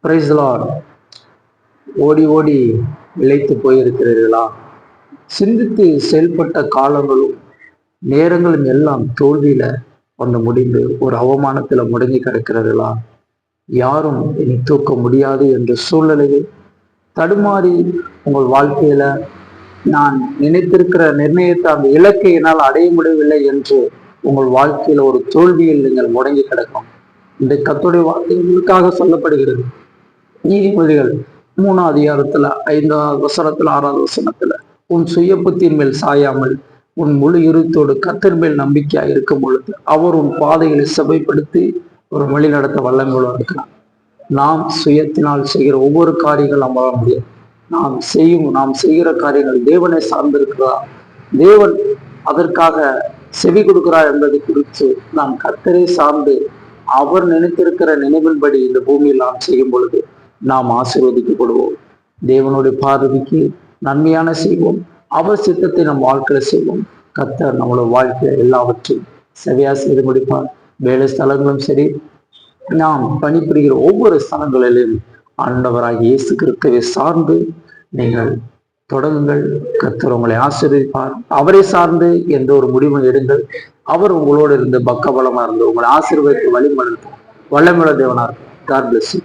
Praise the Lord. ஓடி ஓடி இளைத்து போயிருக்கிறீர்களா? சிந்தித்து செயல்பட்ட காலங்களும் நேரங்களும் எல்லாம் தோல்வியில வந்து முடிந்து ஒரு அவமானத்துல முடங்கி கிடக்கிறீர்களா? யாரும் இனி தூக்க முடியாது என்ற சூழ்நிலையில் தடுமாறி உங்கள் வாழ்க்கையில நான் நினைத்திருக்கிற நிர்ணயித்த அந்த இலக்கை என்னால் அடைய முடியவில்லை என்று உங்கள் வாழ்க்கையில ஒரு தோல்வியில் நீங்கள் முடங்கி கிடக்கும். இந்த கர்த்தருடைய வார்த்தை உங்களுக்காக சொல்லப்படுகிறது. நீதிமொழிகள் 3ஆம் அதிகாரத்துல 5ஆவது வசனத்துல 6ஆவது வசனத்துல, உன் சுய புத்தியின் மேல் சாயாமல் உன் முழு இருத்தோடு கர்த்தர் மேல் நம்பிக்கையா இருக்கும் பொழுது அவர் உன் பாதைகளை செவைப்படுத்தி ஒரு வழி நடத்த வல்லமையோடு இருக்கிறார். நாம் சுயத்தினால் செய்கிற ஒவ்வொரு காரியங்கள் நம்மளால முடியாது. நாம் செய்கிற காரியங்கள் தேவனை சார்ந்திருக்கிறதா, தேவன் அதற்காக செவி கொடுக்கிறார் என்பதை குறித்து நாம் கர்த்தரை சார்ந்து அவர் நினைத்திருக்கிற நினைவின்படி இந்த பூமியில் நாம் செய்யும் பொழுது நாம் ஆசீர்வதிக்கப்படுவோம். தேவனுடைய பார்வைக்கு நன்மையான செய்வோம். அவர் சித்தத்தை நம் வாழ்க்கையில செய்வோம். கர்த்தர் நம்மளோட வாழ்க்கையை எல்லாவற்றையும் சரியா செய்து முடிப்பார். வேலை ஸ்தலங்களும் சரி, நாம் பணிபுரிகிற ஒவ்வொரு ஸ்தலங்களிலும் ஆண்டவராகிய இயேசு கிறிஸ்துவை சார்ந்து நீங்கள் தொடங்குங்கள். கர்த்தர் உங்களை ஆசீர்வதிப்பார். அவரை சார்ந்து எந்த ஒரு முடிவும் எடுங்கள். அவர் உங்களோடு இருந்து பக்கபலமா இருந்து உங்களை ஆசீர்வதித்து வழிமடத்து வல்லமையுள்ள தேவனார். God bless you.